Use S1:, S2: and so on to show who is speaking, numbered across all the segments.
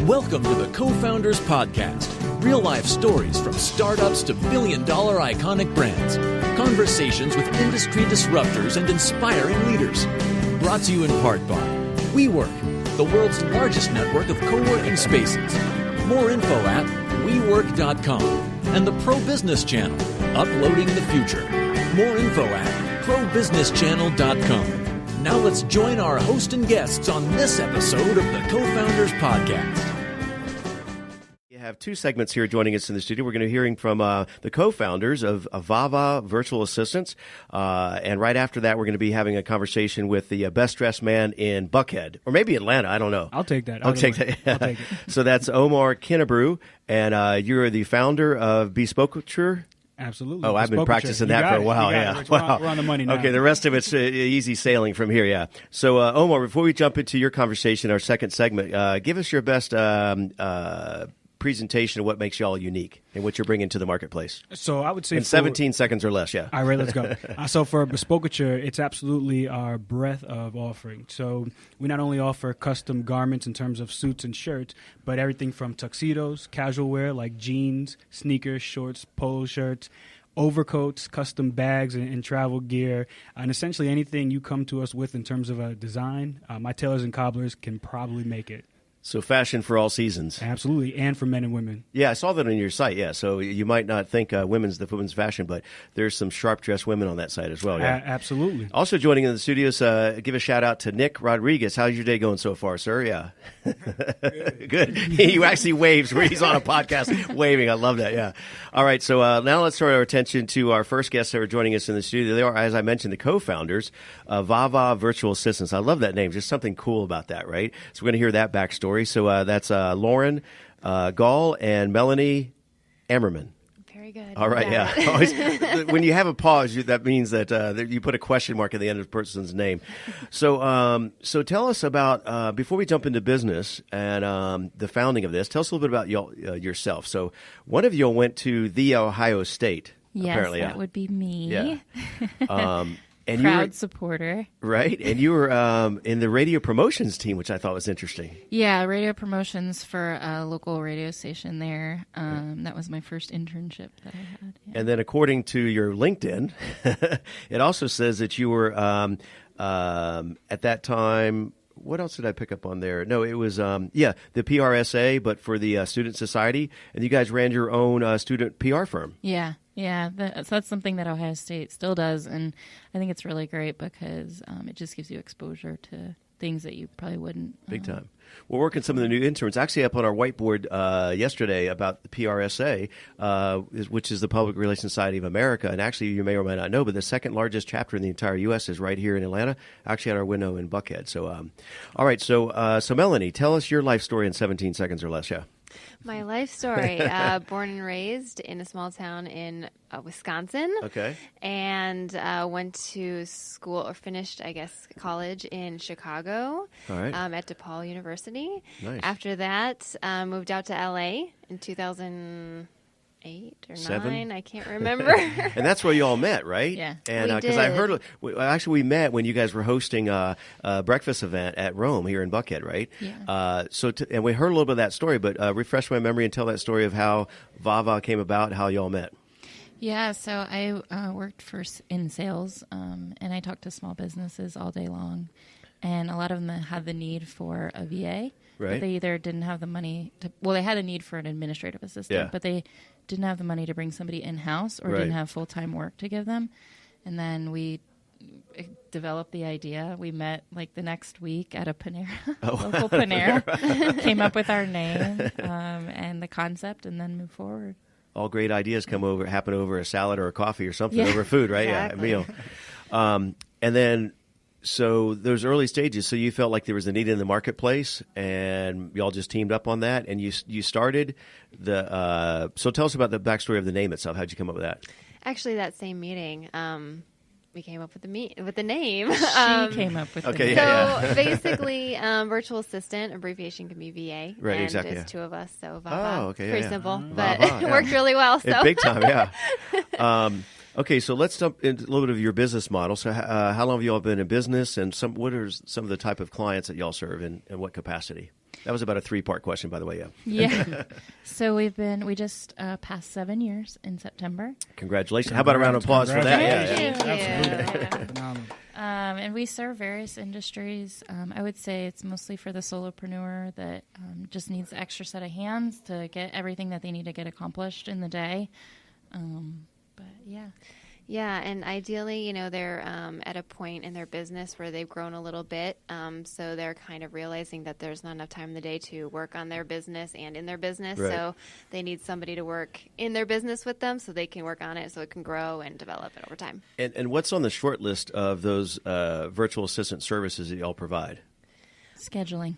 S1: Welcome to the CoFounders podcast. Real-life stories from startups to billion-dollar iconic brands. Conversations with industry disruptors and inspiring leaders. Brought to you in part by WeWork, the world's largest network of co-working spaces. More info at WeWork.com. And the Pro Business Channel, uploading the future. More info at ProBusinessChannel.com. Now let's join our host and guests on this episode of the CoFounders podcast.
S2: We have two segments here joining us in the studio. We're going to be hearing from the co-founders of VaVa Virtual Assistants. And right after that, we're going to be having a conversation with the best dressed man in Buckhead, or maybe Atlanta. I don't know.
S3: I'll take that.
S2: I'll take that. I'll take it. So that's Omar Kinnebrew, and you're the founder of Bespokuture.
S3: Absolutely.
S2: Oh, I've been practicing that for a while. Yeah.
S3: Wow. We're on the money now.
S2: Okay, the rest of it's easy sailing from here. Yeah. So, Omar, before we jump into your conversation, our second segment, give us your best presentation of what makes y'all unique and what you're bringing to the marketplace.
S3: So I would say
S2: in 17 seconds or less. Yeah.
S3: All right, let's go. So for Bespokuture, it's absolutely our breadth of offering. So we not only offer custom garments in terms of suits and shirts, but everything from tuxedos, casual wear like jeans, sneakers, shorts, polo shirts, overcoats, custom bags and travel gear, and essentially anything you come to us with in terms of a design, my tailors and cobblers can probably make it.
S2: So fashion for all seasons.
S3: Absolutely, and for men and women.
S2: Yeah, I saw that on your site, yeah. So you might not think women's fashion, but there's some sharp-dressed women on that site as well, yeah.
S3: Absolutely.
S2: Also joining in the studios, give a shout-out to Nick Rodriguez. How's your day going so far, sir? Yeah. Good. He actually waves where he's on a podcast waving. I love that, yeah. All right, so now let's turn our attention to our first guests that are joining us in the studio. They are, as I mentioned, the co-founders of VaVa Virtual Assistants. I love that name. Just something cool about that, right? So we're going to hear that backstory. So that's Lauren, Gall, and Melanie Ammerman.
S4: Very good.
S2: All right, yeah. Always, when you have a pause, that means that you put a question mark at the end of the person's name. So, so tell us about, before we jump into business and the founding of this, tell us a little bit about yourself. So one of you went to The Ohio State.
S4: Yes,
S2: apparently,
S4: that would be me.
S2: Yeah. And
S4: proud supporter.
S2: Right. And you were in the radio promotions team, which I thought was interesting.
S4: Yeah, radio promotions for a local radio station there. That was my first internship that I had. Yeah.
S2: And then according to your LinkedIn, it also says that you were at that time. What else did I pick up on there? No, it was, the PRSA, but for the Student Society. And you guys ran your own student PR firm.
S4: Yeah. Yeah, that's something that Ohio State still does, and I think it's really great because it just gives you exposure to things that you probably wouldn't.
S2: Big time. We're working some of the new interns actually up on our whiteboard yesterday about the PRSA, which is the Public Relations Society of America, and actually you may or may not know, but the second largest chapter in the entire U.S. is right here in Atlanta, actually at our window in Buckhead. So, all right, so Melanie, tell us your life story in 17 seconds or less, yeah.
S5: My life story, born and raised in a small town in Wisconsin.
S2: Okay.
S5: And went to school, or finished, I guess, college in Chicago. All right. At DePaul University. Nice. After that, moved out to L.A. in 2008 or 2009. I can't remember.
S2: And that's where you all met, right?
S4: Yeah.
S2: And because I heard, we met when you guys were hosting a breakfast event at Rome here in Buckhead, right?
S4: Yeah.
S2: And we heard a little bit of that story, but refresh my memory and tell that story of how VaVa came about, how you all met.
S4: Yeah, so I worked in sales, and I talked to small businesses all day long, and a lot of them had the need for a VA. Right. But they either didn't have the money they had a need for an administrative assistant, but they didn't have the money to bring somebody in-house or didn't have full-time work to give them. And then we developed the idea. We met like the next week at a Panera, local Panera, came up with our name and the concept, and then moved forward.
S2: All great ideas happen over a salad or a coffee or something, over food, right?
S5: Exactly.
S2: Yeah, a meal. And then, so those early stages, so you felt like there was a need in the marketplace, and y'all just teamed up on that, and you started so tell us about the backstory of the name itself. How'd you come up with that?
S5: Actually, that same meeting, we came up with the name.
S4: She came up with the name.
S5: So basically, virtual assistant, abbreviation can be VA.
S2: Right,
S5: and
S2: exactly.
S5: There's two of us, so VaVa.
S2: Oh, okay.
S5: Pretty simple, but
S2: VaVa,
S5: it worked really well. So.
S2: Big time, yeah. Okay, so let's jump into a little bit of your business model. So how long have you all been in business, and what are some of the type of clients that y'all serve, and what capacity? That was about a 3-part question, by the way.
S4: Yeah. So we just passed 7 years in September.
S2: Congratulations. How about a round of applause for that?
S5: Thank you.
S3: Absolutely.
S4: And we serve various industries. I would say it's mostly for the solopreneur that just needs the extra set of hands to get everything that they need to get accomplished in the day. But yeah.
S5: Yeah, and ideally, they're at a point in their business where they've grown a little bit, so they're kind of realizing that there's not enough time in the day to work on their business and in their business,
S2: right.
S5: So they need somebody to work in their business with them so they can work on it so it can grow and develop it over time.
S2: And what's on the short list of those virtual assistant services that y'all provide?
S4: Scheduling.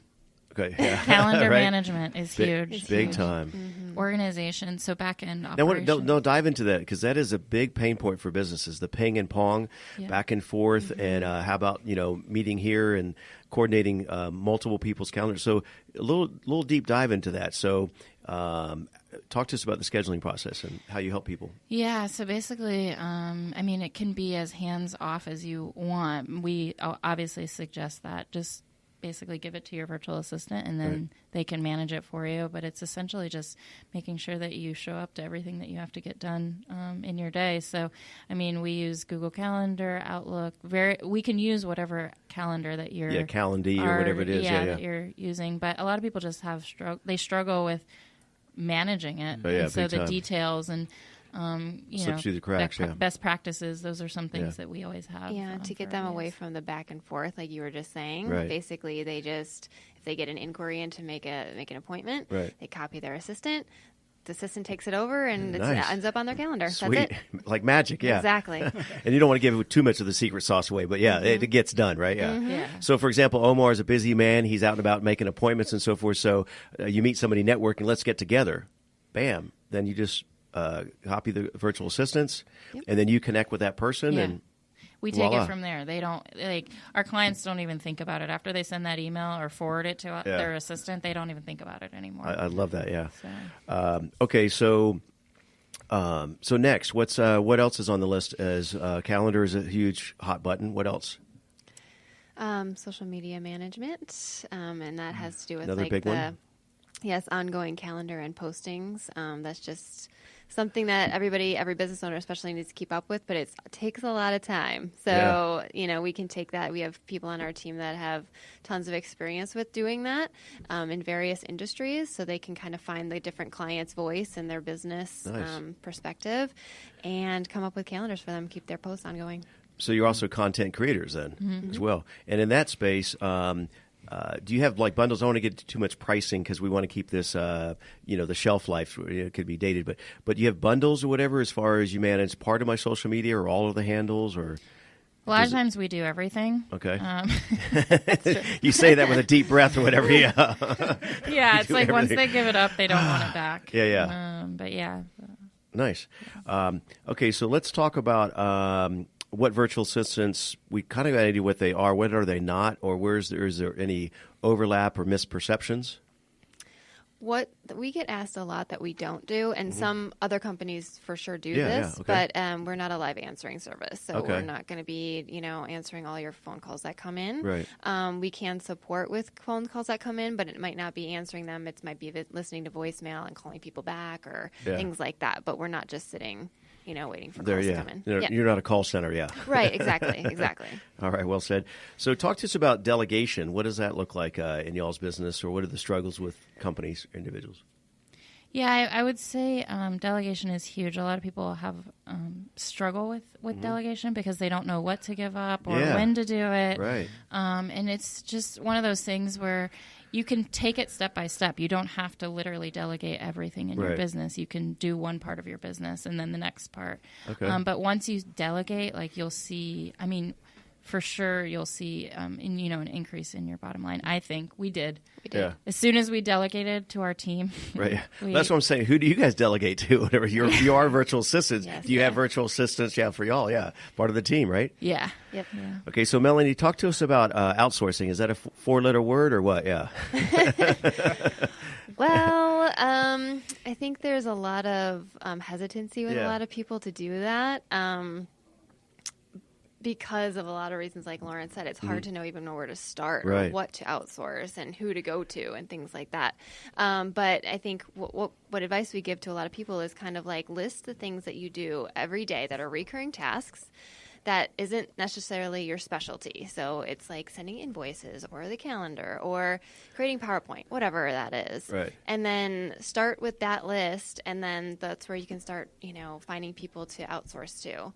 S2: Okay. Yeah.
S4: Calendar
S2: right?
S4: management is huge.
S2: Big time.
S5: Mm-hmm.
S4: Organization, so back-end
S2: Now,
S4: operations.
S2: no, dive into that because that is a big pain point for businesses, the ping and pong, back and forth, and how about, meeting here and coordinating multiple people's calendars. So a little deep dive into that. So talk to us about the scheduling process and how you help people.
S4: Yeah, so basically, it can be as hands-off as you want. We obviously suggest that. Just basically give it to your virtual assistant and then they can manage it for you. But it's essentially just making sure that you show up to everything that you have to get done in your day. So, we use Google Calendar, Outlook. We can use whatever calendar that you're...
S2: Yeah, Calendly or whatever it is.
S4: that you're using. But a lot of people just they struggle with managing it.
S2: Oh, yeah,
S4: and so
S2: big
S4: the
S2: time.
S4: details and...
S2: Slips through the cracks,
S4: best practices. Those are some things that we always have.
S5: Yeah, to get them away from the back and forth, like you were just saying.
S2: Right.
S5: Basically, if they get an inquiry in to make an appointment, they copy their assistant. The assistant takes it over, and it ends up on their calendar.
S2: Sweet.
S5: That's it.
S2: Like magic, yeah.
S5: Exactly.
S2: And you don't want to give too much of the secret sauce away, but it gets done, right? Yeah.
S5: Mm-hmm.
S4: Yeah.
S2: So, for example, Omar is a busy man. He's out and about making appointments and so forth. So you meet somebody networking, let's get together. Bam. Then you just... copy the virtual assistants, and then you connect with that person, and
S4: we take it from there. They don't our clients don't even think about it after they send that email or forward it to their assistant. They don't even think about it anymore.
S2: I love that. Yeah.
S4: So.
S2: Okay. So next, what else is on the list? As calendar is a huge hot button. What else?
S5: Social media management, and that has to do with
S2: Another big one?
S5: Yes, ongoing calendar and postings. That's just something that every business owner especially needs to keep up with, but it takes a lot of time. So, we can take that. We have people on our team that have tons of experience with doing that in various industries, so they can kind of find the different clients' voice and their business perspective and come up with calendars for them, keep their posts ongoing. So
S2: you're also content creators then as well. And in that space, do you have bundles? I don't want to get too much pricing because we want to keep this, the shelf life. It could be dated, but you have bundles or whatever as far as you manage part of my social media or all of the handles or.
S4: A lot of times we do everything.
S2: Okay. You say that with a deep breath or whatever. Yeah.
S4: Yeah, it's like everything. Once they give it up, they don't want it back.
S2: Yeah.
S4: But yeah.
S2: Nice. Okay, so let's talk about what virtual assistants, we kind of got an idea what they are, what are they not, or is there any overlap or misperceptions?
S5: What we get asked a lot that we don't do, and some other companies for sure do this, but we're not a live answering service, so we're not going to be, answering all your phone calls that come in.
S2: Right.
S5: We can support with phone calls that come in, but it might not be answering them. It might be listening to voicemail and calling people back or things like that. But we're not just sitting, waiting for calls to come in.
S2: You're not a call center,
S5: Right. Exactly.
S2: All right. Well said. So talk to us about delegation. What does that look like in y'all's business, or what are the struggles with companies, individuals?
S4: Yeah, I would say delegation is huge. A lot of people have struggle with delegation because they don't know what to give up or when to do it.
S2: Right.
S4: And it's just one of those things where you can take it step by step. You don't have to literally delegate everything in your business. You can do one part of your business and then the next part.
S2: Okay.
S4: But once you delegate, you'll see, for sure you'll see an increase in your bottom line. I think we did.
S2: Yeah.
S4: As soon as we delegated to our team.
S2: Right. That's what I'm saying. Who do you guys delegate to? Whatever. You are virtual assistants.
S5: Yes,
S2: do you have virtual assistants? Yeah, for y'all. Yeah. Part of the team, right?
S4: Yeah.
S5: Yep.
S4: Yeah.
S2: Okay. So Melanie, talk to us about outsourcing. Is that a 4-letter word or what? Yeah.
S5: Well, I think there's a lot of hesitancy with a lot of people to do that. because of a lot of reasons, like Lauren said, it's hard to know where to start
S2: right.
S5: or what to outsource and who to go to and things like that. But I think what advice we give to a lot of people is kind of like list the things that you do every day that are recurring tasks that isn't necessarily your specialty. So it's like sending invoices or the calendar or creating PowerPoint, whatever that is.
S2: Right.
S5: And then start with that list, and then that's where you can start, finding people to outsource to.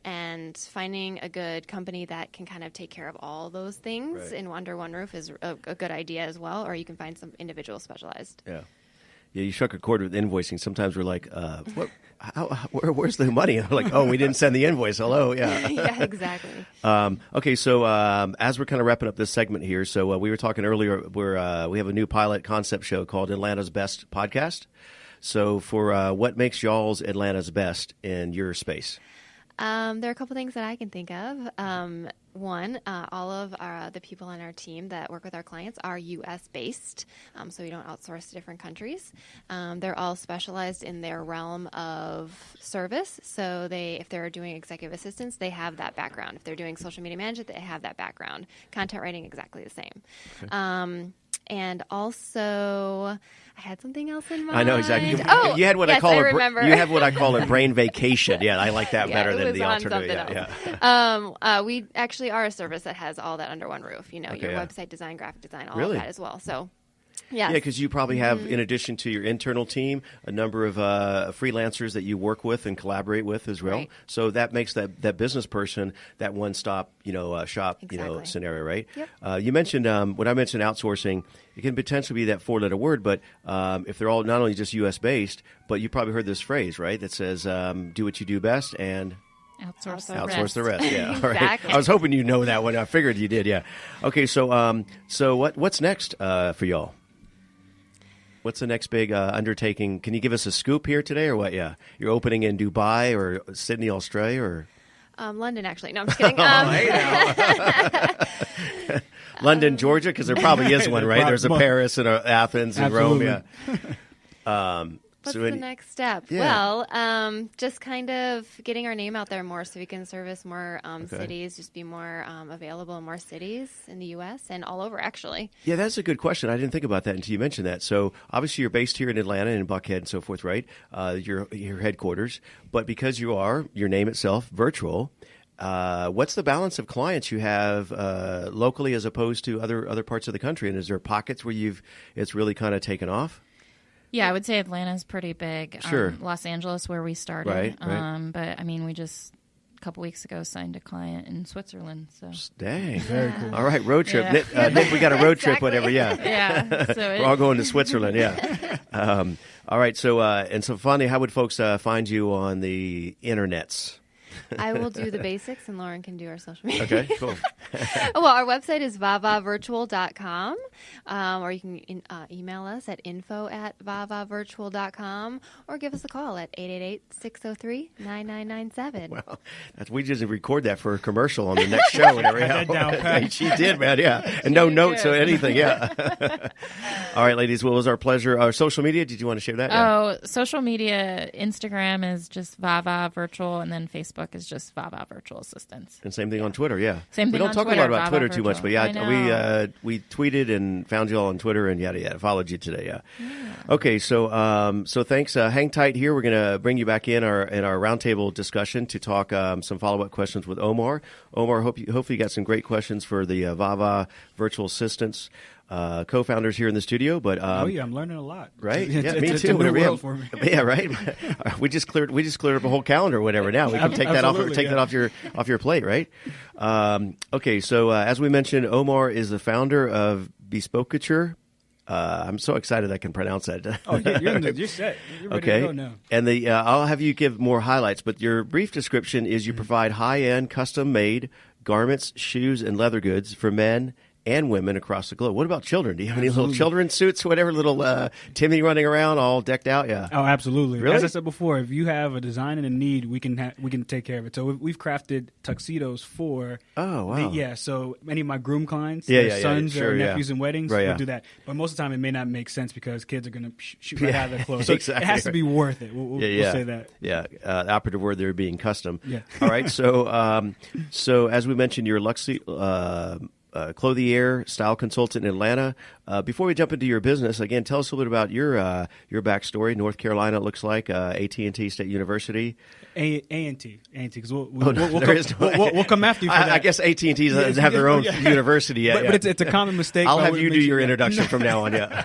S5: And finding a good company that can kind of take care of all those things under one roof is a good idea as well, or you can find some individual specialized.
S2: Yeah. Yeah, you struck a chord with invoicing. Sometimes we're like, where's the money? And we're like, we didn't send the invoice. Hello, yeah.
S5: Yeah, exactly.
S2: Okay, so as we're kind of wrapping up this segment here, so we were talking earlier, we have a new pilot concept show called Atlanta's Best Podcast. So for what makes y'all's Atlanta's Best in your space?
S5: There are a couple things that I can think of. One, all of the people on our team that work with our clients are U.S. based, so we don't outsource to different countries. They're all specialized in their realm of service. So if they're doing executive assistance, they have that background. If they're doing social media management, they have that background. Content writing, exactly the same. Okay. And also, I had something else in mind.
S2: I know exactly. You had what
S5: yes,
S2: I call
S5: you
S2: have what I call a brain vacation. Yeah, I like that better than the alternative.
S5: Yeah. We actually are a service that has all that under one roof. Your website design, graphic design, all of that as well. So. Yes.
S2: Yeah, because you probably have, in addition to your internal team, a number of freelancers that you work with and collaborate with as well. Right. So that makes that business person that one-stop, shop,
S5: exactly.
S2: Scenario, right?
S5: Yep.
S2: You mentioned when I mentioned outsourcing, it can potentially be that four-letter word, but if they're all not only just U.S. based, but you probably heard this phrase, right? That says, "Do what you do best and."
S4: Outsource
S2: the rest. Yeah,
S5: Exactly.
S2: All right. I was hoping you know that one. I figured you did. Yeah. Okay. So what's next for y'all? What's the next big undertaking? Can you give us a scoop here today, or what? Yeah, you're opening in Dubai or Sydney, Australia, or
S5: London, actually. No, I'm just kidding.
S2: London, Georgia, because there probably is one, right? There's a Paris and a Athens and
S3: Absolutely.
S2: Rome. Yeah.
S5: What's the next step?
S2: Yeah.
S5: Well, just kind of getting our name out there more so we can service more cities, just be more available in more cities in the U.S. and all over, actually.
S2: Yeah, that's a good question. I didn't think about that until you mentioned that. So obviously you're based here in Atlanta and in Buckhead and so forth, right? Your headquarters. But because you are, your name itself, virtual, what's the balance of clients you have locally as opposed to other parts of the country? And is there pockets where it's really kind of taken off?
S4: Yeah, I would say Atlanta's pretty big.
S2: Sure.
S4: Los Angeles, where we started.
S2: Right.
S4: But, we just a couple weeks ago signed a client in Switzerland. So
S2: dang.
S3: Very cool.
S2: All right, road trip.
S4: Yeah.
S2: Nick, we got a road trip,
S5: Exactly.
S2: whatever, yeah.
S4: Yeah. So
S2: We're all going to Switzerland, yeah. All right, so finally, how would folks find you on the internets?
S5: I will do the basics, and Lauren can do our social media.
S2: Okay, cool.
S5: Well, our website is VaVaVirtual.com, or you can email us at info@VaVaVirtual.com, or give us a call at 888-603-9997.
S2: Well, we just record that for a commercial on the next show. Whenever she did, man, yeah. And no notes or anything, yeah. All right, ladies, well, it was our pleasure. Our social media, did you want to share that?
S4: Oh, social media, Instagram is just VaVa Virtual, and then Facebook is just VaVa Virtual Assistants.
S2: And same thing on Twitter, yeah.
S4: Same thing
S2: we don't
S4: on
S2: talk
S4: Twitter,
S2: a lot about
S4: VaVa
S2: Twitter
S4: Virtual.
S2: too much, but yeah, we tweeted and found you all on Twitter and yada yada. Followed you today, yeah. Okay, so thanks. Hang tight here. We're gonna bring you back in our roundtable discussion to talk some follow up questions with Omar. Omar, hopefully you got some great questions for the VaVa Virtual Assistants. Co-founders here in the studio, but
S3: I'm learning a lot.
S2: Right? Yeah,
S3: it's
S2: me
S3: a
S2: too.
S3: new world for me.
S2: Yeah, right. We just cleared up a whole calendar or whatever. Now we can take that off your plate, right? Okay, so as we mentioned, Omar is the founder of Bespokuture. I'm so excited I can pronounce that.
S3: Oh, you're set. You're ready to go now.
S2: And I'll have you give more highlights, but your brief description is you provide high-end, custom-made garments, shoes, and leather goods for men and women across the globe. What about children? Do you have any little children's suits, whatever, little Timmy running around all decked out? Yeah.
S3: Oh, absolutely.
S2: Really?
S3: As I said before, if you have a design and a need, we can take care of it. So we've crafted tuxedos for.
S2: Oh, wow.
S3: So many of my groom clients,
S2: their
S3: sons or nephews in weddings, we'll do that. But most of the time, it may not make sense because kids are going to shoot right out of their clothes. So
S2: exactly.
S3: it has to be worth it. We'll say that.
S2: Yeah. The operative word there being custom.
S3: Yeah.
S2: All right. So as we mentioned, you're Clothier style consultant in Atlanta. Before we jump into your business, again, tell us a little bit about your backstory. North Carolina, it looks like AT&T State University.
S3: A&T, because we'll come after you for that.
S2: I guess AT&T doesn't have their own university yet.
S3: But it's a common mistake.
S2: I'll have you do your introduction from now on. Yeah.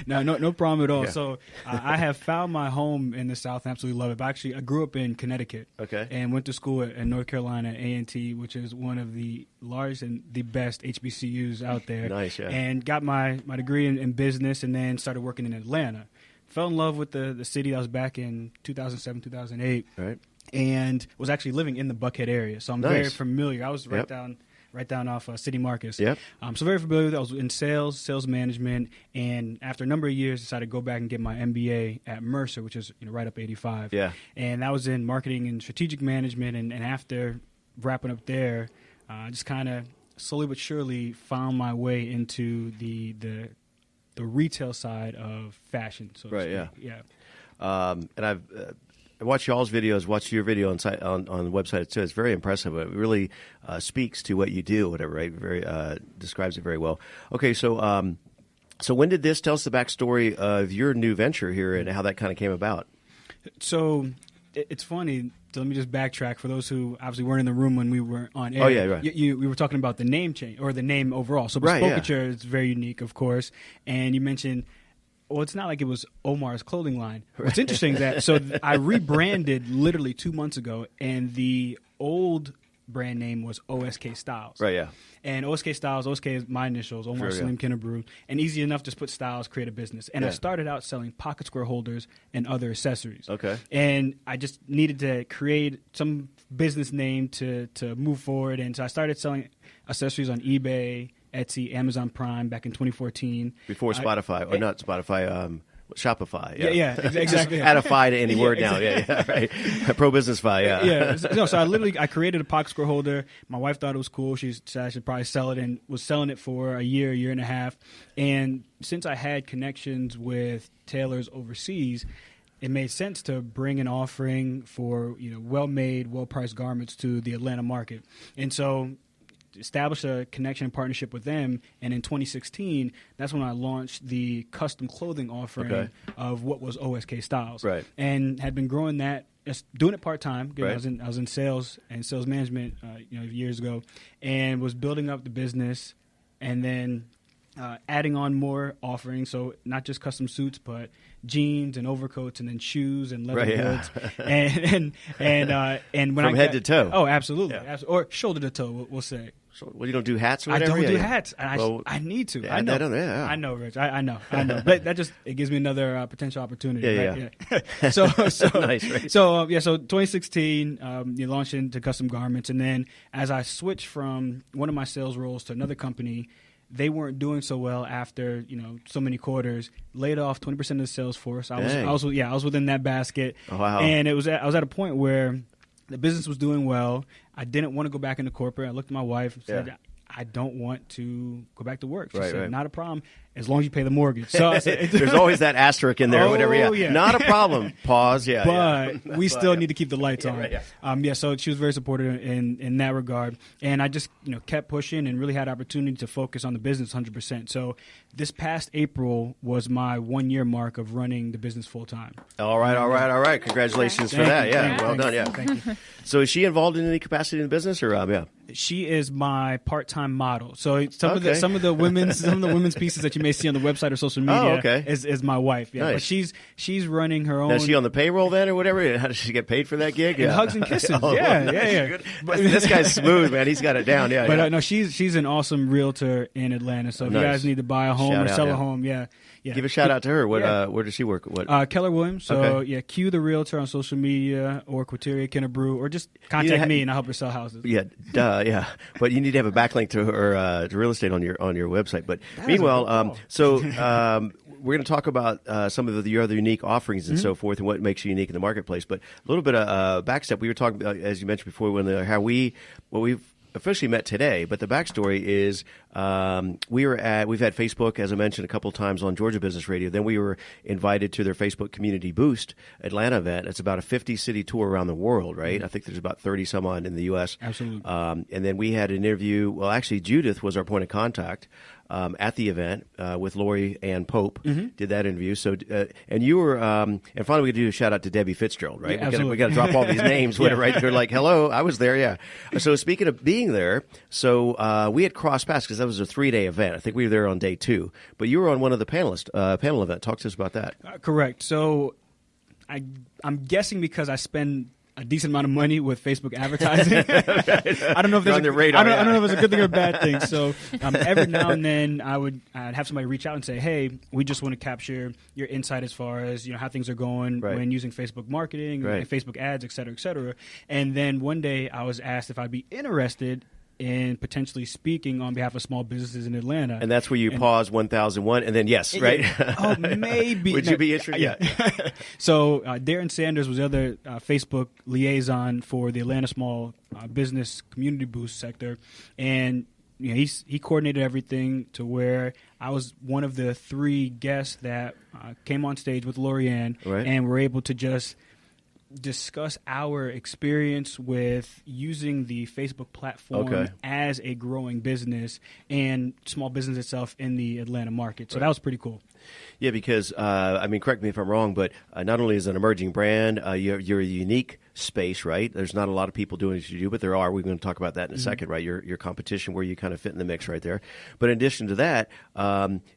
S3: No problem at all.
S2: Yeah.
S3: So I have found my home in the South and absolutely love it. But actually, I grew up in Connecticut.
S2: Okay.
S3: And went to school at North Carolina A&T, which is one of the largest and the best HBCUs out there.
S2: Nice, yeah.
S3: And got my degree in business, and then started working in Atlanta. Fell in love with the city. I was back in 2007, 2008.
S2: Right.
S3: And was actually living in the Buckhead area. So I'm very familiar. I was right down off City Marcus.
S2: Yep.
S3: So very familiar with it. I was in sales management, and after a number of years, decided to go back and get my MBA at Mercer, which is right up 85.
S2: Yeah.
S3: And that was in marketing and strategic management. And after wrapping up there, just kind of slowly but surely found my way into the retail side of fashion. So
S2: right. Yeah.
S3: Yeah.
S2: And I've watched y'all's videos, watched your video on the website too. It's very impressive. It really speaks to what you do, whatever, right? Very describes it very well. Okay, so when did this? Tell us the backstory of your new venture here and how that kind of came about.
S3: So it's funny. So let me just backtrack for those who obviously weren't in the room when we were on air.
S2: Oh, yeah, right.
S3: We were talking about the name change or the name overall. So Bespokuture is very unique, of course. And you mentioned, well, it's not like it was Omar's clothing line. Right. What's interesting is that I rebranded literally 2 months ago, and the old brand name was OSK Styles.
S2: Right, yeah.
S3: And OSK Styles, OSK is my initials, Omar Kinnebrew, and easy enough, just put styles, create a business. And I started out selling pocket square holders and other accessories.
S2: Okay.
S3: And I just needed to create some business name to move forward. And so I started selling accessories on eBay, Etsy, Amazon Prime back in 2014.
S2: Before Spotify, or not Spotify, Shopify.
S3: Yeah, exactly.
S2: Add a fi to any word now. Yeah, right. Pro business fi,
S3: yeah. So I created a pocket square holder. My wife thought it was cool. She said I should probably sell it, and was selling it for a year and a half. And since I had connections with tailors overseas, it made sense to bring an offering for well-made, well-priced garments to the Atlanta market. And so established a connection and partnership with them, and in 2016, that's when I launched the custom clothing offering of what was OSK Styles,
S2: right? And
S3: had been growing that, just doing it part time.
S2: Right.
S3: I was in sales and sales management, years ago, and was building up the business, and then adding on more offerings. So not just custom suits, but jeans and overcoats, and then shoes and leather goods, and when
S2: from head to toe.
S3: Oh, absolutely, or shoulder to toe, we'll say.
S2: Well, you don't do hats or whatever?
S3: I don't do hats. I need to.
S2: Yeah,
S3: I know, Rich. I know. But that it gives me another potential opportunity.
S2: Yeah.
S3: So
S2: nice, right?
S3: So 2016, you launched into custom garments, and then as I switched from one of my sales roles to another company, they weren't doing so well after so many quarters. Laid off 20% of the sales force. I was within that basket.
S2: Oh, wow.
S3: And I was at a point where the business was doing well. I didn't want to go back into corporate. I looked at my wife and said, I don't want to go back to work. She said, not a problem, as long as you pay the mortgage. So I said,
S2: there's always that asterisk in there, whatever.
S3: Yeah.
S2: Not a problem. Pause.
S3: But we still need to keep the lights on.
S2: Right,
S3: so she was very supportive in that regard. And I just kept pushing and really had opportunity to focus on the business 100%. So this past April was my 1 year mark of running the business full time.
S2: All right. Congratulations for that. Yeah, well done. Yeah.
S3: Thank you.
S2: So is she involved in any capacity in the business, or
S3: She is my part-time model. So some of the women's pieces that you may see on the website or social media is my wife. Yeah,
S2: nice.
S3: But she's running her own.
S2: Now, is she on the payroll then or whatever? How does she get paid for that gig?
S3: And hugs and kisses. Yeah.
S2: But this guy's smooth, man. He's got it down. Yeah.
S3: But no, she's an awesome realtor in Atlanta. So if you guys need to buy a home or sell a home, yeah.
S2: Give a shout out to her. Where does she work?
S3: Keller Williams. So Q the realtor on social media, or Clothier Kinnebrew, or just contact me and I'll help her sell houses.
S2: Yeah, yeah. But you need to have a backlink to her to real estate on your website. But meanwhile, we're going to talk about some of your other unique offerings and so forth, and what makes you unique in the marketplace. But a little bit of backstep. We were talking, as you mentioned before, we've officially met today, but the backstory is we've had Facebook, as I mentioned, a couple of times on Georgia Business Radio. Then we were invited to their Facebook Community Boost Atlanta event. It's about a 50-city tour around the world, right? I think there's about 30 some odd in the U.S.
S3: Absolutely.
S2: And then we had an interview. Well, actually, Judith was our point of contact at the event with Lori Ann Pope. Did that interview. So, and you were, and finally we do a shout out to Debbie Fitzgerald, right?
S3: Yeah,
S2: we got to drop all these names, right? They're like, hello, I was there, yeah. So speaking of being there, so we had crossed paths because that was a 3-day event. I think we were there on day 2, but you were on one of the panel event. Talk to us about that.
S3: Correct. So I'm guessing because I spend a decent amount of money with Facebook advertising. I don't know if there's I don't know if it's a good thing or a bad thing. So every now and then I'd have somebody reach out and say, hey, we just want to capture your insight as far as how things are going when using Facebook marketing and Facebook ads, et cetera, et cetera. And then one day I was asked if I'd be interested in potentially speaking on behalf of small businesses in Atlanta.
S2: And that's where you pause 1001 and then yes, right?
S3: Oh, maybe.
S2: Would you be interested? Yeah.
S3: So Darren Sanders was the other Facebook liaison for the Atlanta Small Business Community Boost sector. And he coordinated everything to where I was one of the 3 guests that came on stage with Lori Ann and were able to just discuss our experience with using the Facebook platform as a growing business and small business itself in the Atlanta market. So that was pretty cool.
S2: Yeah, because, correct me if I'm wrong, but not only is it an emerging brand, you're a unique space, right? There's not a lot of people doing what you do, but there are. We're going to talk about that in a second, right? Your competition, where you kind of fit in the mix right there. But in addition to that,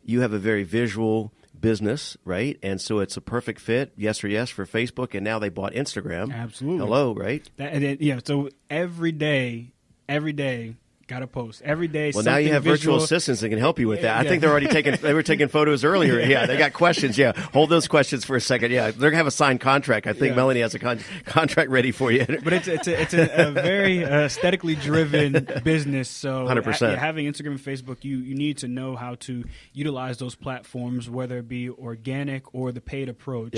S2: you have a very visual business, right? And so it's a perfect fit, yes or yes, for Facebook, and now they bought Instagram.
S3: Absolutely.
S2: Hello, right?
S3: So every day, got to post every day.
S2: Well, now you have virtual assistants that can help you with that. I think they're already they were taking photos earlier. Yeah, they got questions. Yeah, hold those questions for a second. Yeah, they're gonna have a signed contract. I think Melanie has a contract ready for you.
S3: But it's a very aesthetically driven business. So
S2: 100%.
S3: Having Instagram and Facebook, you need to know how to utilize those platforms, whether it be organic or the paid approach.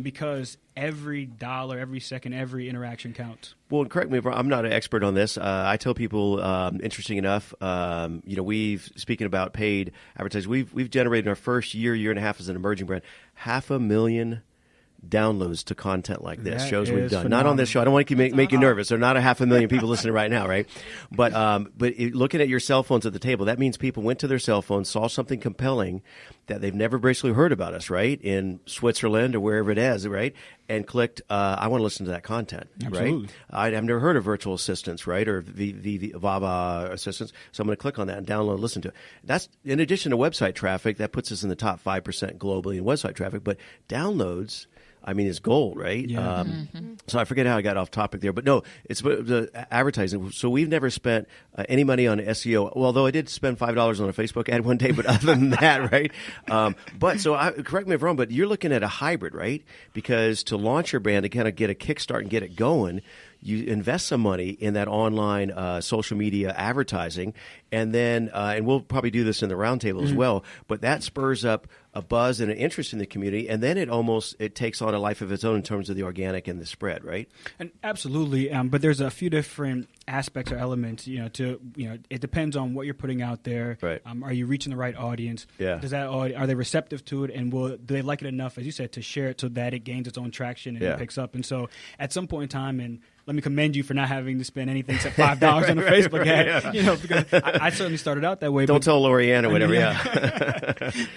S3: Because every dollar, every second, every interaction counts.
S2: Well, correct me if I'm not an expert on this. I tell people, interesting enough, speaking about paid advertising, we've generated our first year and a half as an emerging brand, 500,000 downloads to content like this, shows we've done. Phenomenal. Not on this show. I don't want to make you nervous. There are not 500,000 people listening right now, right? But looking at your cell phones at the table, that means people went to their cell phones, saw something compelling that they've never basically heard about us, right? In Switzerland or wherever it is, right? And clicked, I want to listen to that content,
S3: Absolutely.
S2: right? I've never heard of virtual assistants, right? Or VaVa Assistants. So I'm going to click on that and download and listen to it. That's, in addition to website traffic, that puts us in the top 5% globally in website traffic. But downloads, is gold, right?
S3: Yeah.
S2: So I forget how I got off topic there, but no, it's the advertising. So we've never spent any money on SEO, although I did spend $5 on a Facebook ad one day, but other than that, right? Correct me if I'm wrong, but you're looking at a hybrid, right? Because to launch your brand, to kind of get a kickstart and get it going, you invest some money in that online social media advertising, and then and we'll probably do this in the roundtable as well, but that spurs up a buzz and an interest in the community, and then it takes on a life of its own in terms of the organic and the spread, right?
S3: And absolutely, but there's a few different aspects or elements. It depends on what you're putting out there.
S2: Right.
S3: Are you reaching the right audience?
S2: Yeah.
S3: Are they receptive to it, and do they like it enough, as you said, to share it so that it gains its own traction and it picks up? And so, at some point in time, and let me commend you for not having to spend anything except $5 on a Facebook ad. Because I certainly started out that way.
S2: Don't tell Lori Ann or whatever.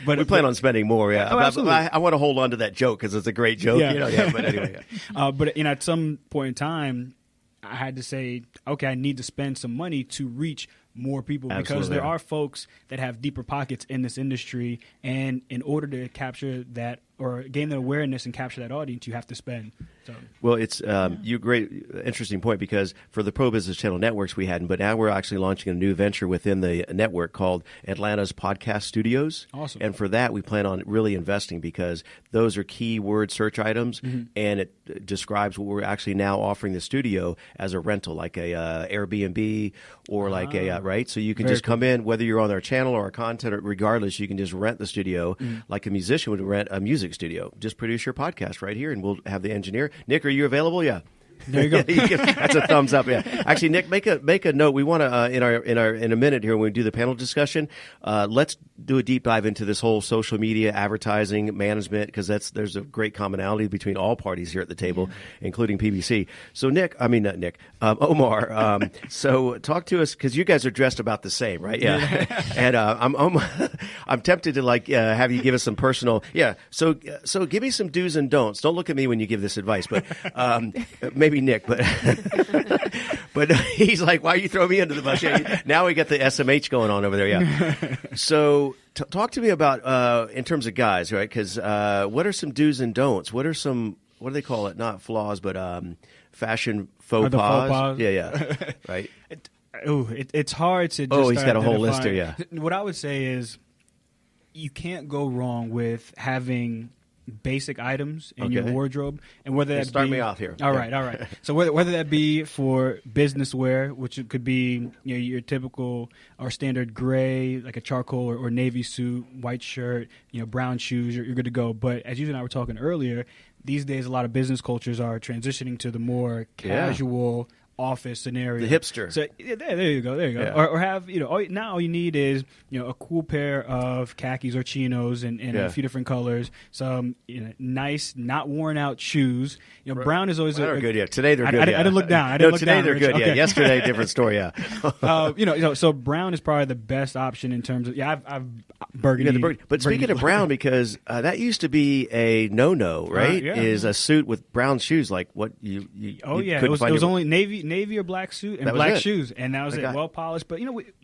S2: But we plan on spending more. Yeah,
S3: oh, absolutely.
S2: I want to hold on to that joke because it's a great joke. But anyway.
S3: But at some point in time, I had to say, okay, I need to spend some money to reach more people because there are folks that have deeper pockets in this industry, and in order to capture that or gain the awareness and capture that audience, you have to spend. So.
S2: Well, it's you great, interesting point, because for the Pro Business Channel networks we hadn't, but now we're actually launching a new venture within the network called Atlanta's Podcast Studios.
S3: Awesome.
S2: And for that, we plan on really investing, because those are keyword search items, and it describes what we're actually now offering the studio as a rental, like a Airbnb or like a right. So you can just come in, whether you're on our channel or our content, or regardless, you can just rent the studio like a musician would rent a music studio. Just produce your podcast right here, and we'll have the engineer. Nick, are you available? Yeah.
S3: There you go.
S2: That's a thumbs up. Yeah. Actually, Nick, make a note. We want to in a minute here when we do the panel discussion. Let's do a deep dive into this whole social media advertising management, because there's a great commonality between all parties here at the table, including PBC. So Omar. So talk to us, because you guys are dressed about the same, right? Yeah. And I'm tempted to have you give us some personal. Yeah. So give me some do's and don'ts. Don't look at me when you give this advice, but maybe Nick, but he's like, why are you throwing me under the bus? Yeah, now we got the SMH going on over there. Yeah. So talk to me about in terms of guys, right? Because what are some do's and don'ts? What do they call it? Not flaws, but fashion faux pas. Yeah. Right.
S3: It's hard to. Just
S2: he's got a whole list here. Yeah.
S3: What I would say is, you can't go wrong with having basic items in your wardrobe, and whether that
S2: start me off here.
S3: All right. So whether that be for business wear, which it could be your typical or standard gray, like a charcoal or navy suit, white shirt, brown shoes, you're good to go. But as you and I were talking earlier, these days a lot of business cultures are transitioning to the more casual office scenario,
S2: the hipster.
S3: So there you go. Yeah. Or have all you need is a cool pair of khakis or chinos in a few different colors, some nice not worn out shoes. Brown is always
S2: good. Yeah, today they're good.
S3: I didn't look down. Today
S2: they're good. Okay. Yeah, yesterday different story. Yeah.
S3: So brown is probably the best option in terms of I've burgundy.
S2: But speaking of brown, because that used to be a no, right? Is a suit with brown shoes, like what you
S3: it was only navy or black suit and black shoes, and that was it. Well polished, but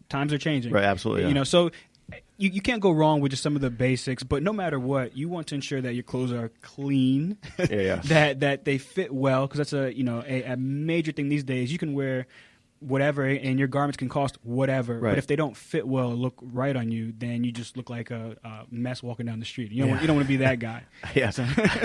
S3: times are changing,
S2: right? Absolutely.
S3: Yeah. So you can't go wrong with just some of the basics, but no matter what, you want to ensure that your clothes are clean, that they fit well, because that's a major thing these days. You can wear whatever, and your garments can cost whatever, but if they don't fit well, look right on you, then you just look like a mess walking down the street. You don't want to be that guy.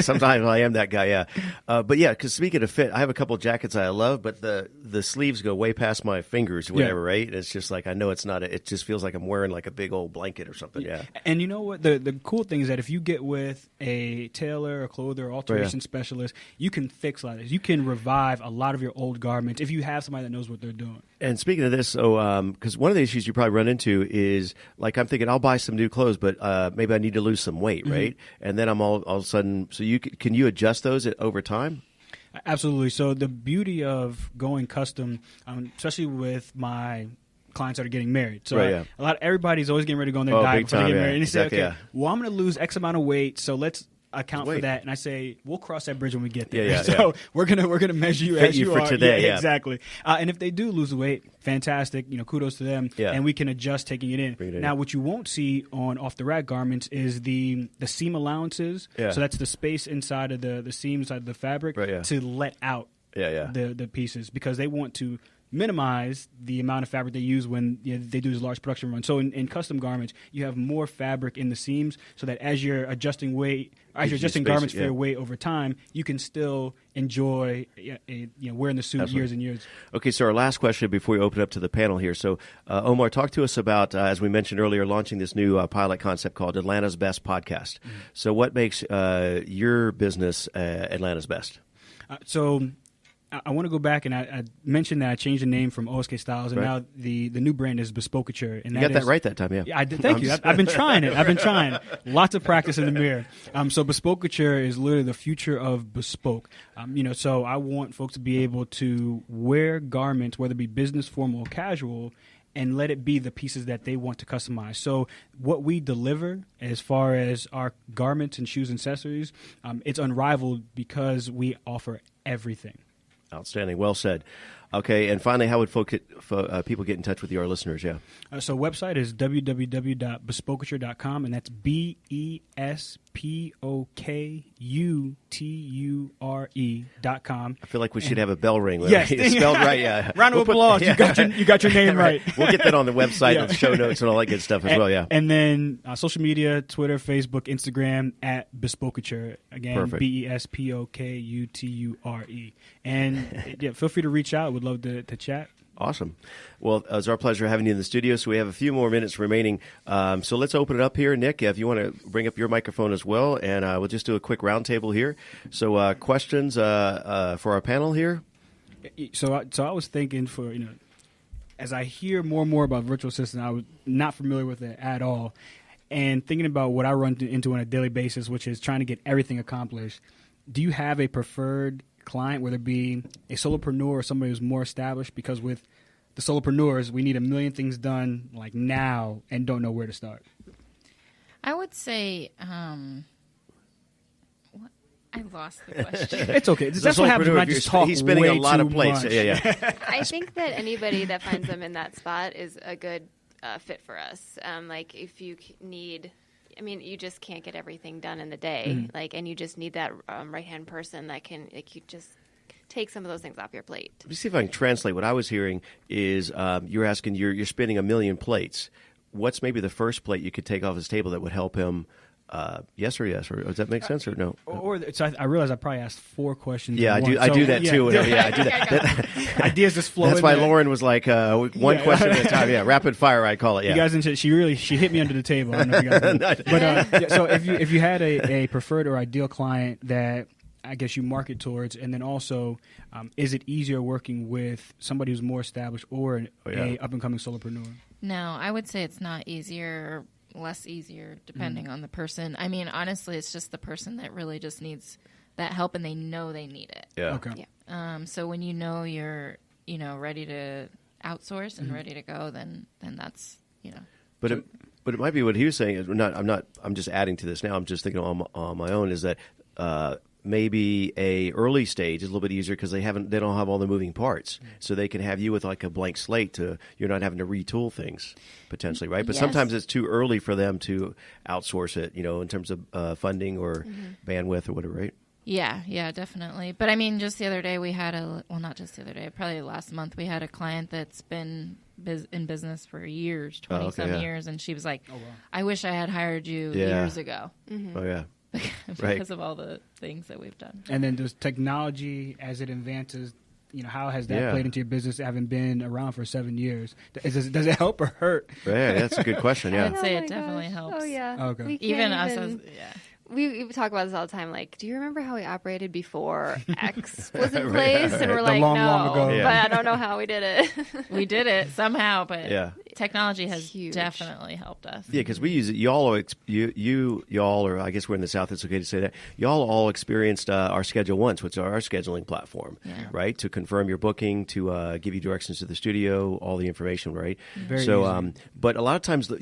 S2: Sometimes I am that guy. Yeah, but because speaking of fit, I have a couple of jackets I love, but the sleeves go way past my fingers, or whatever. Right? It's just like, I know it's not. It just feels like I'm wearing like a big old blanket or something. Yeah.
S3: And you know what? The cool thing is that if you get with a tailor, a clothier, alteration specialist, you can fix a lot of this. You can revive a lot of your old garments if you have somebody that knows what they're doing.
S2: And speaking of this, because one of the issues you probably run into is, like, I'm thinking I'll buy some new clothes, but maybe I need to lose some weight, right? And then I'm all of a sudden, so can you adjust those over time?
S3: Absolutely. So the beauty of going custom, especially with my clients that are getting married. So everybody's always getting ready to go on their diet before they get married. And they say, well, I'm going to lose X amount of weight, so let's account for that. And I say, we'll cross that bridge when we get there. So we're gonna measure you as you
S2: for
S3: are
S2: today.
S3: Exactly. And if they do lose weight, fantastic. Kudos to them. And we can adjust taking it in. Now, what you won't see on off the rack garments is the seam allowances. So that's the space inside of the seam, inside of the fabric, to let out the pieces, because they want to minimize the amount of fabric they use when they do this large production run. So in custom garments, you have more fabric in the seams, so that as you're adjusting garments for your weight over time, you can still enjoy wearing the suit years and years.
S2: Okay, so our last question before we open up to the panel here. So Omar, talk to us about, as we mentioned earlier, launching this new pilot concept called Atlanta's Best Podcast. So what makes your business Atlanta's Best?
S3: So I want to go back, and I mentioned that I changed the name from OSK Styles, and now the new brand is Bespokuture. And
S2: you got that right that time, yeah.
S3: I did. Thank you. I've been trying it. I've been trying. Lots of practice in the mirror. So Bespokuture is literally the future of bespoke. So I want folks to be able to wear garments, whether it be business, formal, or casual, and let it be the pieces that they want to customize. So what we deliver as far as our garments and shoes and accessories, it's unrivaled because we offer everything.
S2: Outstanding. Well said. Okay, and finally, how would people get in touch with your listeners? Yeah.
S3: So website is www.bespokuture.com, and that's BESPOKUTURE.com.
S2: I feel like we should have a bell ring.
S3: Yes,
S2: it's spelled right. Yeah.
S3: Round of applause. You got your name right.
S2: We'll get that on the website, and the show notes, and all that good stuff as well. Yeah.
S3: And then social media: Twitter, Facebook, Instagram @Bespokuture. Again,
S2: Perfect.
S3: BESPOKUTURE. And feel free to reach out. We'd love to chat.
S2: Awesome. Well, it's our pleasure having you in the studio. So we have a few more minutes remaining. So let's open it up here. Nick, if you want to bring up your microphone as well, and we'll just do a quick roundtable here. So questions for our panel here?
S3: So I was thinking as I hear more and more about virtual assistant, I was not familiar with it at all. And thinking about what I run into on a daily basis, which is trying to get everything accomplished, do you have a preferred client, whether it be a solopreneur or somebody who's more established? Because with the solopreneurs, we need a million things done like now and don't know where to start.
S4: I would say, I lost the question.
S3: It's okay. That's what happens when I just talk.
S2: He's spinning a lot of plates.
S3: Much.
S2: Yeah.
S5: I think that anybody that finds them in that spot is a good fit for us. Like if you need. I mean, you just can't get everything done in the day, and you just need that right-hand person that can, you just take some of those things off your plate.
S2: Let me see if I can translate. What I was hearing is you're asking, you're spinning a million plates. What's maybe the first plate you could take off his table that would help him? Yes or yes, or does that make sense or no?
S3: So I realize I probably asked 4 questions.
S2: Yeah, I do that too. Yeah, I do that.
S3: Ideas just flow.
S2: That's why Lauren was like one question at a time. Yeah, rapid fire, I call it. Yeah,
S3: you guys, she hit me under the table. I don't know if you guys know. But so if you had a preferred or ideal client that I guess you market towards, and then also, is it easier working with somebody who's more established or a up and coming solopreneur?
S4: No, I would say it's not easier. Less easier depending on the person. I mean, honestly, it's just the person that really just needs that help and they know they need it.
S2: Yeah.
S3: Okay.
S4: Yeah. So when you're ready to outsource and ready to go, then that's
S2: But it might be what he was saying is I'm just adding to this now. I'm just thinking on my own is that maybe a early stage is a little bit easier because they don't have all the moving parts, so they can have you with like a blank slate. You're not having to retool things potentially, right? But sometimes it's too early for them to outsource it, in terms of funding or bandwidth or whatever, right?
S4: Yeah, definitely. But I mean, just the other day we had not just the other day, probably last month we had a client that's been in business for years, 20-some years, and she was like, "Oh, wow. I wish I had hired you years ago."
S2: Mm-hmm. Oh yeah.
S4: Because of all the things that we've done.
S3: And then does technology, as it advances, how has that played into your business, having been around for 7 years? Does it help or hurt?
S2: Yeah, that's a good question. Yeah,
S4: I would say it definitely helps.
S5: Oh yeah.
S3: Okay.
S4: Even us,
S5: we talk about this all the time. Like, do you remember how we operated before X was in place? And we're like,
S3: long ago.
S5: But I don't know how we did it.
S4: We did it somehow, but technology has
S5: huge.
S4: Definitely helped us.
S2: Yeah, because we use it. Y'all, or I guess we're in the South. It's okay to say that. Y'all all experienced our Schedule Once, which is our scheduling platform, right? To confirm your booking, to give you directions to the studio, all the information, right?
S3: Very easy.
S2: But a lot of times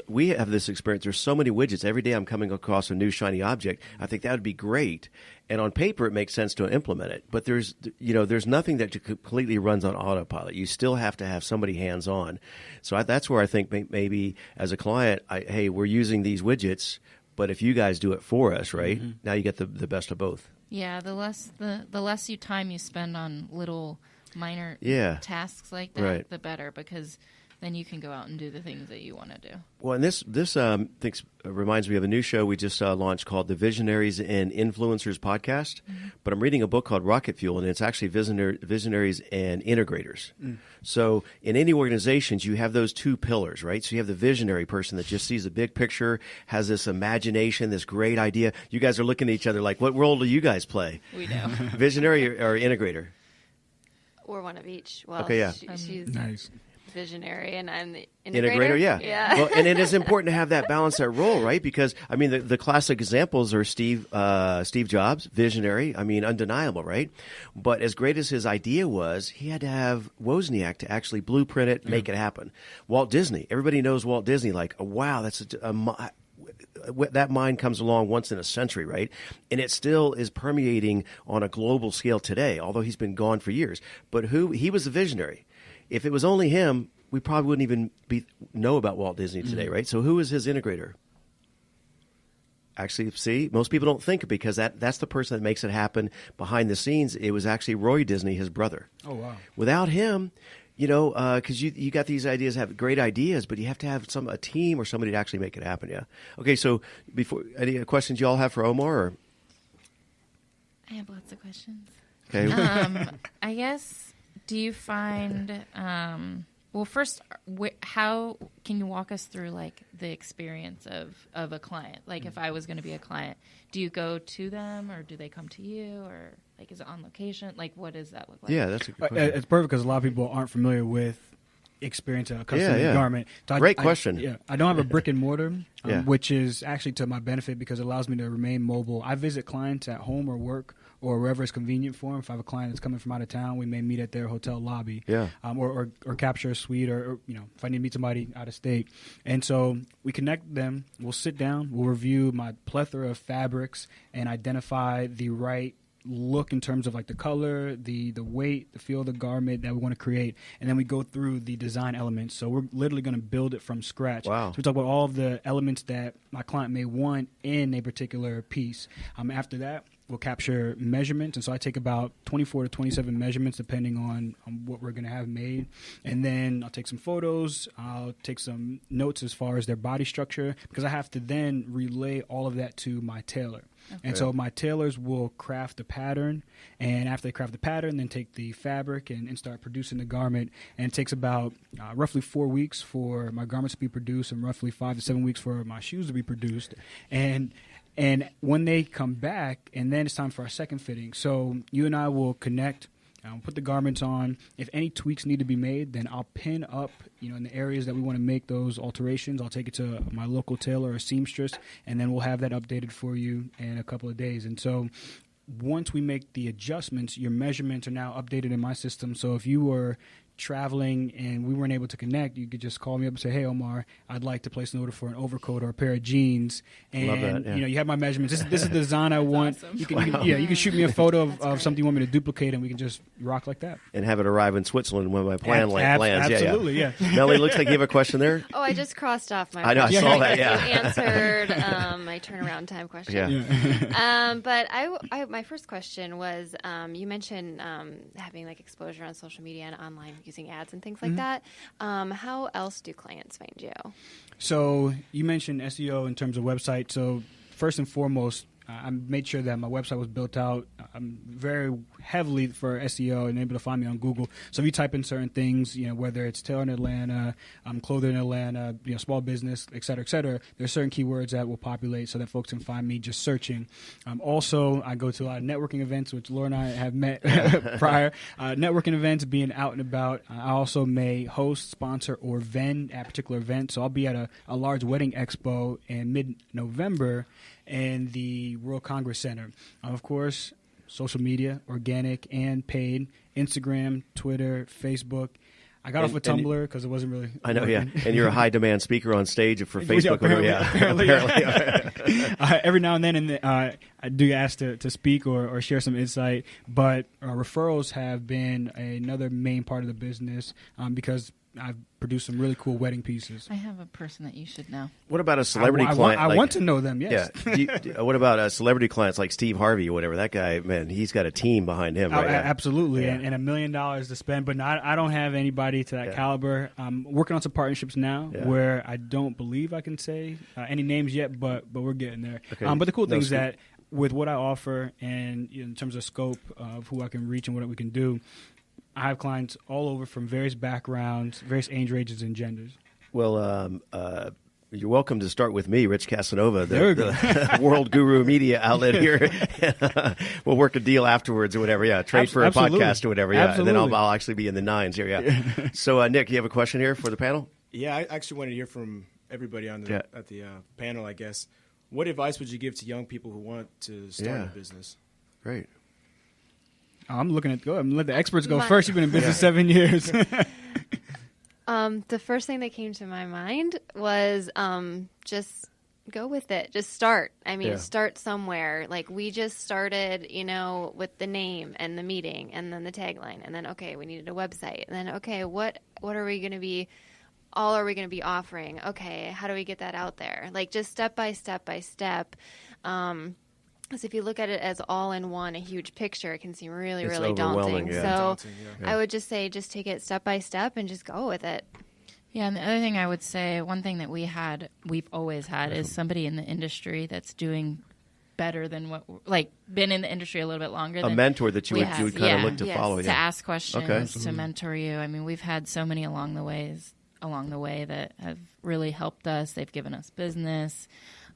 S2: we have this experience. There's so many widgets. Every day I'm coming across a new shiny object. I think that would be great. And on paper, it makes sense to implement it. But there's nothing that completely runs on autopilot. You still have to have somebody hands-on. So that's where I think maybe as a client, we're using these widgets, but if you guys do it for us, right, now you get the best of both.
S4: Yeah, the less time you spend on little minor tasks like that, the better, because then you can go out and do the things that you want to do.
S2: Well, and this reminds me of a new show we just launched called the Visionaries and Influencers Podcast. But I'm reading a book called Rocket Fuel, and it's actually Visionaries and Integrators. So in any organizations, you have those two pillars, right? So you have the visionary person that just sees the big picture, has this imagination, this great idea. You guys are looking at each other like, what role do you guys play?
S4: We know.
S2: Visionary or integrator?
S5: Or one of each. Well,
S2: okay, yeah.
S5: She's
S3: nice.
S5: Visionary, and I'm the
S2: integrator. Yeah. Well, and it is important to have that balance, that role, right? Because I mean, the classic examples are Steve Jobs, visionary. I mean, undeniable, right? But as great as his idea was, he had to have Wozniak to actually blueprint it, make it happen. Walt Disney. Everybody knows Walt Disney. Like, oh, wow, that's that mind comes along once in a century, right? And it still is permeating on a global scale today, although he's been gone for years. But he was the visionary. If it was only him, we probably wouldn't even know about Walt Disney today, right? So who is his integrator? Actually, see, most people don't think because that's the person that makes it happen behind the scenes. It was actually Roy Disney, his brother.
S3: Oh, wow.
S2: Without him, because you got these ideas, have great ideas, but you have to have a team or somebody to actually make it happen, yeah. Okay, so any questions you all have for Omar? Or?
S4: I have lots of questions.
S2: Okay.
S4: I guess, do you find... well, first, how can you walk us through like the experience of a client? Like, if I was going to be a client, do you go to them, or do they come to you, or like is it on location? Like, what does that look like?
S2: Yeah, that's a good question.
S3: It's perfect because a lot of people aren't familiar with experiencing a custom garment. So
S2: Great question.
S3: I don't have a brick and mortar, which is actually to my benefit because it allows me to remain mobile. I visit clients at home or work or wherever it's convenient for them. If I have a client that's coming from out of town, we may meet at their hotel lobby, or capture a suite, or if I need to meet somebody out of state. And so we connect them. We'll sit down. We'll review my plethora of fabrics and identify the right look in terms of like the color, the weight, the feel of the garment that we want to create, and then we go through the design elements. So we're literally going to build it from scratch.
S2: Wow.
S3: So we talk about all of the elements that my client may want in a particular piece. After that, we'll capture measurements, and so I take about 24 to 27 measurements depending on what we're going to have made. And then I'll take some photos, I'll take some notes as far as their body structure, because I have to then relay all of that to my tailor. Okay. And so my tailors will craft the pattern, and after they craft the pattern, then take the fabric and start producing the garment. And it takes about roughly 4 weeks for my garments to be produced, and roughly 5 to 7 weeks for my shoes to be produced. And when they come back, and then it's time for our second fitting. So you and I will connect, put the garments on. If any tweaks need to be made, then I'll pin up, in the areas that we want to make those alterations. I'll take it to my local tailor or seamstress, and then we'll have that updated for you in a couple of days. And so once we make the adjustments, your measurements are now updated in my system. So if you were traveling and we weren't able to connect, you could just call me up and say, "Hey, Omar, I'd like to place an order for an overcoat or a pair of jeans." And
S2: love that, yeah.
S3: You have my measurements. This is the design I want.
S4: Awesome.
S3: You can shoot me a photo of something you want me to duplicate, and we can just rock like that.
S2: And have it arrive in Switzerland when my plan lands.
S3: Absolutely, yeah.
S2: Melanie, looks like you have a question there.
S5: Oh, I just crossed off my.
S2: I know, I saw that. Yeah,
S5: you answered my turnaround time question.
S2: Yeah.
S5: But my first question was, you mentioned having like exposure on social media and online using ads and things like that. How else do clients find you?
S3: So you mentioned SEO in terms of website. So first and foremost, I made sure that my website was built out very heavily for SEO and able to find me on Google. So if you type in certain things, whether it's tailor in Atlanta, Clothier in Atlanta, small business, et cetera, there's certain keywords that will populate so that folks can find me just searching. Also, I go to a lot of networking events, which Laura and I have met prior. Networking events, being out and about. I also may host, sponsor, or vend at particular events. So I'll be at a large wedding expo in mid-November in the World Congress Center. Of course, social media, organic and paid, Instagram, Twitter, Facebook. I got off of Tumblr because it wasn't really.
S2: I know, working. Yeah. And you're a high demand speaker on stage for Facebook.
S3: Apparently. Every now and then, I do ask to speak or share some insight. But referrals have been another main part of the business because I've produced some really cool wedding pieces.
S4: I have a person that you should know.
S2: What about a celebrity client?
S3: I want to know them, yes.
S2: Yeah. What about celebrity clients like Steve Harvey or whatever? That guy, man, he's got a team behind him. Right?
S3: Absolutely, yeah. and $1 million to spend. But I don't have anybody to that caliber. I'm working on some partnerships now where I don't believe I can say any names yet, but we're getting there. Okay. But the cool thing is that with what I offer and in terms of scope of who I can reach and what we can do, I have clients all over from various backgrounds, various age ranges and genders.
S2: Well, you're welcome to start with me, Rich Casanova, the World Guru Media outlet here. We'll work a deal afterwards or whatever. Yeah, trade for a podcast or whatever. Yeah, and then I'll actually be in the nines here. Yeah. So, Nick, you have a question here for the panel?
S6: Yeah, I actually wanted to hear from everybody on at the panel. I guess, what advice would you give to young people who want to start a business?
S2: Great.
S3: I'm looking at I'm let the experts go first. You've been in business 7 years.
S5: The first thing that came to my mind was just go with it. Just start. I mean, start somewhere. Like we just started, with the name and the meeting and then the tagline. And then, okay, we needed a website. And then, okay, what are we going to be, all are we going to be offering? Okay, how do we get that out there? Like just step by step by step. Because if you look at it as all in one, a huge picture, it can seem really, really daunting. So I would just say, just take it step by step and just go with it.
S4: Yeah, and the other thing I would say, one thing that we've always had is somebody in the industry that's doing better than been in the industry a little bit longer.
S2: A mentor that you would kind of look to follow.
S4: To ask questions, to mentor you. I mean, we've had so many along the way that have really helped us. They've given us business.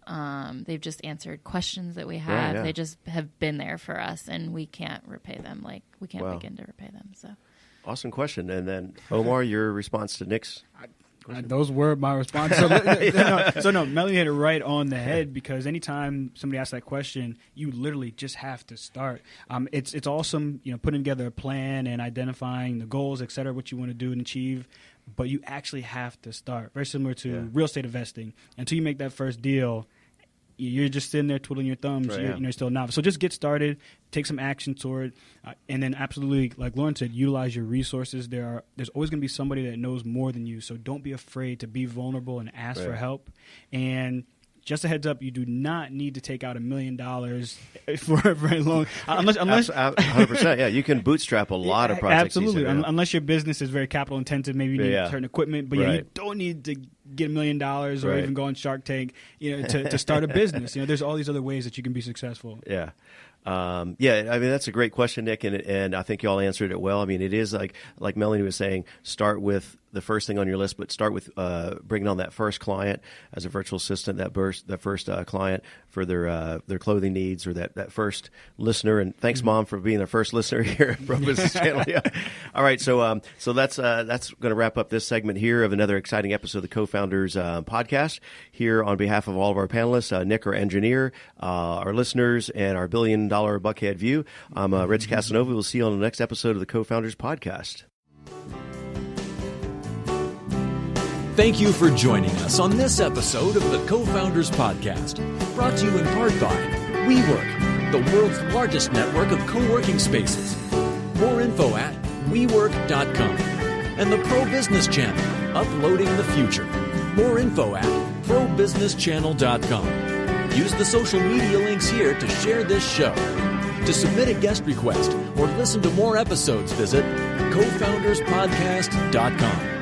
S4: They've just answered questions that we have. They just have been there for us, and we can't repay them. Like we can't begin to repay them. So,
S2: awesome question. And then Omar, your response to Nick's.
S3: Those were my response. So Melanie hit it right on the head, because anytime somebody asks that question, you literally just have to start. It's awesome, putting together a plan and identifying the goals, et cetera, what you want to do and achieve. But you actually have to start. Very similar to real estate investing. Until you make that first deal, you're just sitting there twiddling your thumbs. Right, you're still a novice. So just get started, take some action toward, and then absolutely, like Lauren said, utilize your resources. There's always going to be somebody that knows more than you. So don't be afraid to be vulnerable and ask for help. And just a heads up, you do not need to take out $1 million for a very long, unless
S2: 100%. Yeah, you can bootstrap a lot of projects.
S3: Absolutely, unless your business is very capital intensive, maybe you need certain equipment, but you don't need to get $1 million or even go on Shark Tank, to start a business. There's all these other ways that you can be successful.
S2: Yeah. I mean, that's a great question, Nick, and I think you all answered it well. I mean, it is like Melanie was saying, start with the first thing on your list, but start with bringing on that first client as a virtual assistant, that first client for their clothing needs, or that first listener. And thanks, Mom, for being the first listener here at Pro Business Channel. Yeah. All right, so that's going to wrap up this segment here of another exciting episode of the CoFounders podcast. Here on behalf of all of our panelists, Nick, our engineer, our listeners, and our $1 billion Buckhead View, I'm Rich Casanova. We'll see you on the next episode of the CoFounders podcast.
S1: Thank you for joining us on this episode of the CoFounders podcast, brought to you in part by WeWork, the world's largest network of co-working spaces. More info at WeWork.com. And the Pro Business Channel, uploading the future. More info at ProBusinessChannel.com. Use the social media links here to share this show. To submit a guest request or listen to more episodes, visit CoFoundersPodcast.com.